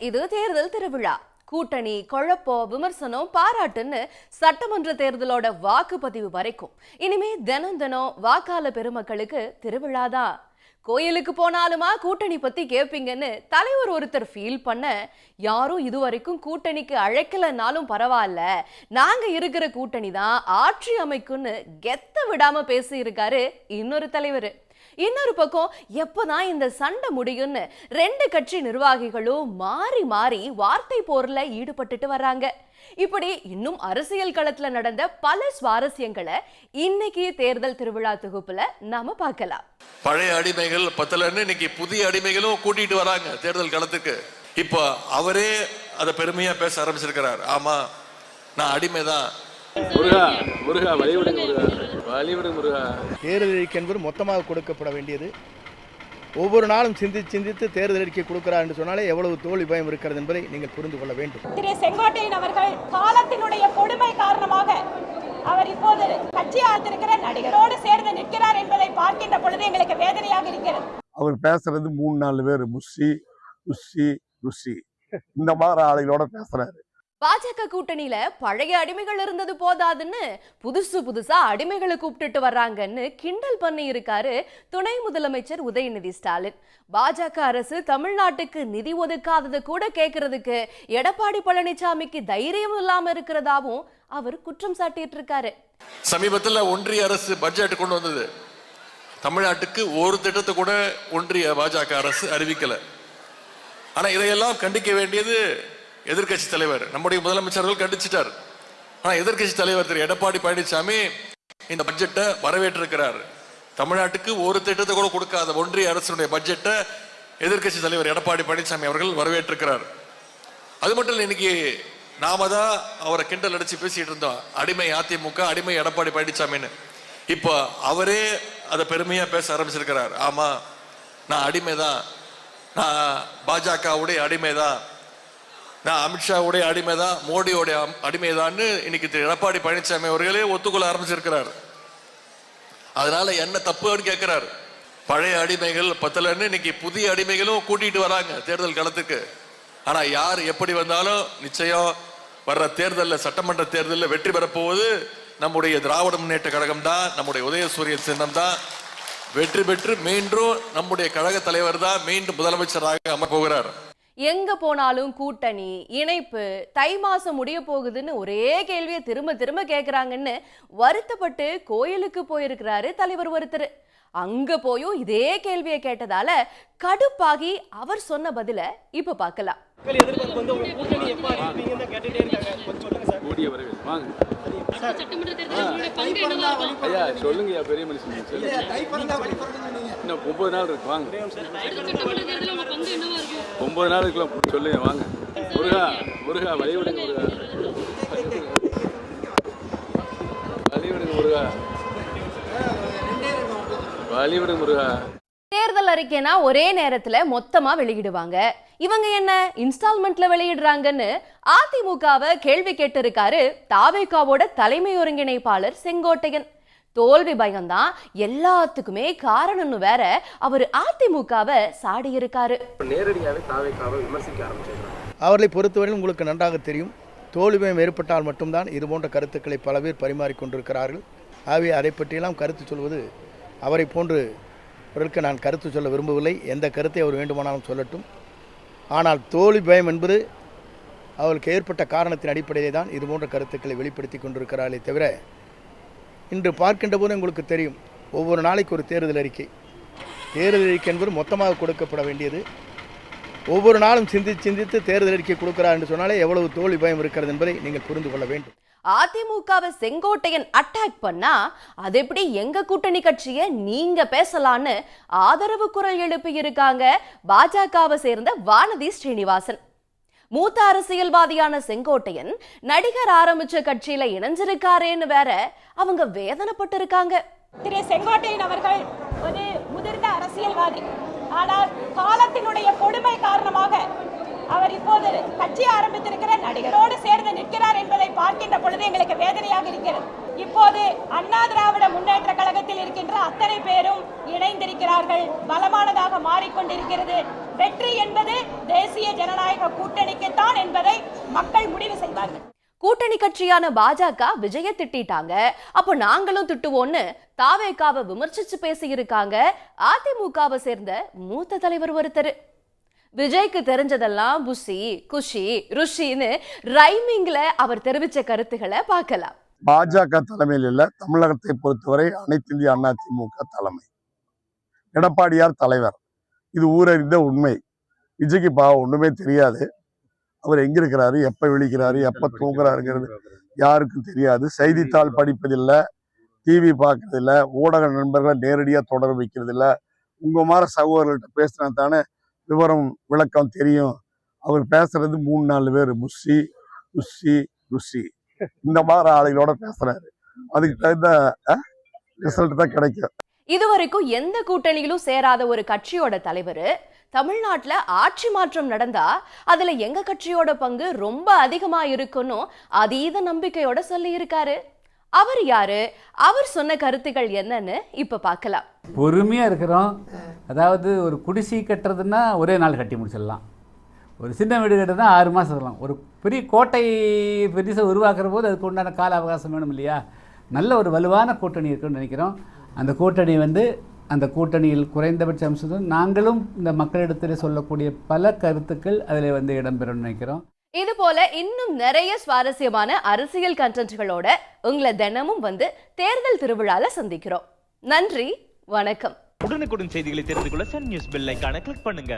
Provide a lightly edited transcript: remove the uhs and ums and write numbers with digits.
இது தேர்தல் திருவிழா. கூட்டணி, குழப்பம், விமர்சனம், பாராட்டுன்னு சட்டமன்ற தேர்தலோட வாக்குப்பதிவு வரைக்கும் இனிமே தினம் தினம் வாக்காள பெருமக்களுக்கு திருவிழாதான். கோயிலுக்கு போனாலுமா கூட்டணி பத்தி கேட்பீங்கன்னு தலைவர் ஒருத்தர் ஃபீல் பண்ண, யாரும் இதுவரைக்கும் கூட்டணிக்கு அழைக்கலனாலும் பரவாயில்ல, நாங்க இருக்கிற கூட்டணி தான் ஆட்சி அமைக்கும்னு கெத்த விடாம பேசி இருக்காரு இன்னொரு தலைவர். இன்னொரு பக்கம் எப்பதான் இந்த சண்டை முடியும்னு ரெண்டு கட்சி நிர்வாகிகளும் மாறி மாறி வார்த்தை போர்ல ஈடுபட்டுட்டு வர்றாங்க. இப்படி இன்னும் அரசியல் களத்துல நடந்த பல சுவாரஸ்யங்களை இன்னைக்கு தேர்தல் திருவிழா தொகுப்புல நாம பார்க்கலாம். பழைய அடிமைகள் பத்தலன்னு இன்னைக்கு புதிய அடிமைகளும் கூட்டிட்டு வராங்க தேர்தல் களத்துக்கு. இப்ப அவரே அதை பெருமையா பேச ஆரம்பிச்சிருக்கிறார். ஆமா, நான் அடிமைதான். தேர்தல் அறிக்கை என்பது மொத்தமாக கொடுக்கப்பட வேண்டியது. ஒவ்வொரு நாளும் சிந்தித்து தேர்தல் அறிக்கை கொடுக்கிறார் என்று சொன்னாலே எவ்வளவு தோல்வி பயம் இருக்கிறது என்பதை நீங்கள் புரிந்து கொள்ள வேண்டும். திரு செங்கோட்டையன் அவர்கள் காலத்தினுடைய கொடுமை காரணமாக அவர் இப்போது கட்சி ஆத்திருக்கிற நடிகரோடு சேர்ந்து நிற்கிறார் என்பதை பார்க்கின்ற பொழுது எங்களுக்கு வேதனையாக இருக்கிறது. அவர் பேசுறது 3-4 பேர் முஷி ருஷி ருஷி இந்த மாதிரி ஆளுகளோட பேசுறாரு. பாஜக கூட்டணியில பழைய அடிமைகள் இருந்தது போதாதுன்னு புதுசா அடிமைகளை கூப்பிட்டுட்டு வர்றாங்கன்னு கிண்டல் பண்ணி இருக்காரு துணை முதலமைச்சர் உதயநிதி ஸ்டாலின். பாஜக அரசு தமிழ்நாட்டுக்கு நிதி ஒதுக்காதது கூட கேட்கறதுக்கு எடப்பாடி பழனிசாமிக்கு தைரியம் இல்லாம இருக்கிறதாவும் அவர் குற்றம் சாட்டிட்டு இருக்காரு. சமீபத்தில் ஒன்றிய அரசு பட்ஜெட் கொண்டு வந்தது. தமிழ்நாட்டுக்கு ஒரு திட்டத்தை கூட ஒன்றிய பாஜக அரசு அறிவிக்கல. ஆனா இதையெல்லாம் கண்டிக்க வேண்டியது எதிர்கட்சி தலைவர், நம்முடைய முதலமைச்சர்கள் கண்டிச்சிட்டார். ஆனா எதிர்கட்சி தலைவர் திரு எடப்பாடி பழனிசாமி இந்த பட்ஜெட்டை வரவேற்றிருக்கிறார். தமிழ்நாட்டுக்கு ஒரு திட்டத்தை கூட கொடுக்காத ஒன்றிய அரசுடைய பட்ஜெட்டை எதிர்கட்சி தலைவர் எடப்பாடி பழனிசாமி அவர்கள் வரவேற்றிருக்கிறார். அது மட்டும் இல்லை, இன்னைக்கு நாம தான் அவரை கிண்டல் அடிச்சு பேசிட்டு இருந்தோம், அடிமை அதிமுக, அடிமை எடப்பாடி பழனிசாமின்னு. இப்போ அவரே அதை பெருமையா பேச ஆரம்பிச்சிருக்கிறார். ஆமா, நான் அடிமைதான், நான் பாஜகவுடைய அடிமைதான், நான் அமித்ஷாவுடைய அடிமைதான், மோடியோடைய அடிமைதான்னு இன்னைக்கு திரு எடப்பாடி பழனிசாமி அவர்களே ஒத்துக்கொள்ள ஆரம்பிச்சிருக்கிறார். அதனால என்ன தப்புன்னு கேட்கிறார். பழைய அடிமைகள் பத்தலன்னு இன்னைக்கு புதிய அடிமைகளும் கூட்டிட்டு வராங்க தேர்தல் களத்துக்கு. ஆனா யார் எப்படி வந்தாலும் நிச்சயம் வர்ற தேர்தலில், சட்டமன்ற தேர்தலில் வெற்றி பெறப்போவது நம்முடைய திராவிட முன்னேற்ற கழகம் தான், நம்முடைய உதயசூரியன் சின்னம் தான் வெற்றி பெற்று மீண்டும் நம்முடைய கழக தலைவர் தான் மீண்டும் முதலமைச்சராக அமர போகிறார். எங்க போனாலும் கூட்டணி, இணைப்பு, தை மாசம் முடிய போகுதுன்னு ஒரே கேள்வியை திரும்ப கேக்குறாங்கன்னு வருத்தப்பட்டு கோயிலுக்கு போயிருக்கிறாரு தலைவர் ஒருத்தர். அங்க போயும் இதே கேள்வியை கேட்டதால கடுப்பாகி அவர் சொன்ன பதில இப்ப பார்க்கலாம். சொல்லுங்க பெரிய மனுஷன், 9 நாள் இருக்கு, வாங்க 9 நாளுக்குள்ள சொல்லுங்க, வாங்க. முருகா வழிவிடுங்க, முருகா. தேர்தல் அறிக்கைனா ஒரே நேரத்துல மொத்தமா வெளியிடுவாங்க, இவங்க என்ன இன்ஸ்டால்மெண்ட்ல வெளியிடுறாங்கன்னு அதிமுகவை கேள்வி கேட்டு இருக்காரு தாவேகாவோட தலைமை ஒருங்கிணைப்பாளர் செங்கோட்டையன். தோல்வி பயம்தான் எல்லாத்துக்குமே காரணம்னு வேற அவர் அதிமுகவை சாடி இருக்காரு. நேரடியாவே தாவேகாவை விமர்சிக்க ஆரம்பிச்சிருக்காங்க. அவர்களை பொறுத்தவரையில் உங்களுக்கு நன்றாக தெரியும், தோல்வி பயம் ஏற்பட்டால் மட்டும்தான் இது போன்ற கருத்துக்களை பல பேர் பரிமாறிக்கொண்டிருக்கிறார்கள். ஆகவே அதை பற்றியெல்லாம் கருத்து சொல்வது அவரை போன்று அவர்களுக்கு நான் கருத்து சொல்ல விரும்பவில்லை. எந்த கருத்தை அவர் வேண்டுமானாலும் சொல்லட்டும். ஆனால் தோல்வி பயம் என்பது அவர்களுக்கு ஏற்பட்ட காரணத்தின் அடிப்படையிலே தான் இது போன்ற கருத்துக்களை வெளிப்படுத்தி கொண்டிருக்கிறார்களே தவிர, இன்று பார்க்கின்ற போது உங்களுக்கு தெரியும், ஒவ்வொரு நாளைக்கு ஒரு தேர்தல் அறிக்கை என்பது மொத்தமாக கொடுக்கப்பட வேண்டியது. ஒவ்வொரு நாளும் சிந்தித்து தேர்தல் அறிக்கை கொடுக்கிறார் என்று சொன்னாலே எவ்வளவு தோல்வி பயம் இருக்கிறது என்பதை நீங்கள் புரிந்து கொள்ள வேண்டும். அதிமுகவை செங்கோட்டையன் அட்டாக் பண்ணா அது எப்படி எங்க கூட்டணி கட்சியை நீங்க பேசலான்னு ஆதரவு குரல் எழுப்பி இருக்காங்க பாஜகவை சேர்ந்த வானதி ஸ்ரீனிவாசன். மூத்த அரசியல்வாதியான செங்கோட்டையன் நடிகர் ஆரம்பிச்ச கட்சியில இணைஞ்சிருக்காரேன்னு வேற அவங்க வேதனைப்பட்டு இருக்காங்க. திரு செங்கோட்டையன் அவர்கள் ஒரு முதிர்ந்த அரசியல்வாதி. ஆனால் காலத்தினுடைய கொடுமை காரணமாக அவர் இப்போது கட்சி ஆரம்பித்திருக்கிற நடிகரோடு சேர்ந்து நிற்கிறார் என்பதை பார்க்கின்ற பொழுது எங்களுக்கு வேதனையாக இருக்கிறது. இப்போது அண்ணா திராவிட முன்னேற்ற கழகத்தில் இருக்கின்ற அத்தனை பேரும் இணைந்திருக்கிறார்கள். பலமானதாக மாறிக்கொண்டிருக்கிறது. வெற்றி என்பது தேசிய ஜனநாயக கூட்டணிக்குத்தான் என்பதை மக்கள் முடிவு செய்வார்கள். கூட்டணி கட்சியான பாஜக விஜய திட்டாங்க, அப்போ நாங்களும் திட்டுவோம்னு தாவேகாவை விமர்சிச்சு பேசியிருக்காங்க அதிமுகவை சேர்ந்த மூத்த தலைவர் ஒருத்தர். விஜய்க்கு தெரிஞ்சதெல்லாம் புஷி, குஷி, ருஷின்னு ரைமிங்ல அவர் தெரிவிச்ச கருத்துக்களை பார்க்கலாம். பாஜக தலைமையில் இல்ல, தமிழகத்தை பொறுத்தவரை அனைத்து இந்திய அண்ணா திமுக தலைமை, எடப்பாடியார் தலைவர். இது ஊரறிந்த உண்மை. விஜய்க்கு பாவம் ஒண்ணுமே தெரியாது. அவர் எங்க இருக்கிறாரு, எப்ப விழிக்கிறாரு, எப்ப தூங்குறாருங்கிறது யாருக்கும் தெரியாது. செய்தித்தாள் படிப்பதில்லை, டிவி பார்க்கறதில்ல, ஊடக நண்பர்களை நேரடியா தொடர்பு வைக்கிறது இல்லை. உங்க மாதிரி சகோதரர்கள்ட்ட பேசினா தானே விவரம் விளக்கம் தெரியும். அவர் பேசுறது 3-4 பேர் முஷி ருஷி ருஷி இந்த மாதிரி ஆளுகளோட பேசுறாரு. அதுக்கு தகுந்த ரிசல்ட் தான் கிடைக்கும். இதுவரைக்கும் எந்த கூட்டணியிலும் சேராத ஒரு கட்சியோட தலைவர் தமிழ்நாட்டுல ஆட்சி மாற்றம் நடந்தா அதுல எங்க கட்சியோட பங்கு ரொம்ப அதிகமா இருக்குன்னு அதீத நம்பிக்கையோட சொல்லி இருக்காரு. அவர் யாரு, அவர் சொன்ன கருத்துக்கள் என்னன்னு இப்ப பார்க்கலாம். பொறுமையா இருக்கிறோம். அதாவது ஒரு குடிசை கட்டுறதுன்னா ஒரே நாள் கட்டி முடிச்சிடலாம். ஒரு சின்ன வீடு கட்டுறதுனா 6 மாதம் இருக்கலாம். ஒரு பெரிய கோட்டை பெருசாக உருவாக்குற போது அதுக்கு உண்டான கால அவகாசம் வேணும் இல்லையா? நல்ல ஒரு வலுவான கூட்டணி இருக்குன்னு நினைக்கிறோம். அந்த கூட்டணி அந்த கூட்டணியில் குறைந்தபட்ச அம்சம் நாங்களும் இந்த மக்களிடத்தில் சொல்லக்கூடிய பல கருத்துக்கள் அதில் இடம்பெறும் நினைக்கிறோம். இது போல இன்னும் நிறைய சுவாரஸ்யமான அரசியல் கண்டென்ட்களோட உங்களை தினமும் தேர்தல் திருவிழால சந்திக்கிறோம். நன்றி, வணக்கம். உடனுக்குடன் செய்திகளை தெரிந்து கொள்ள சன் நியூஸ் பெல் ஐகானை கிளிக் பண்ணுங்க.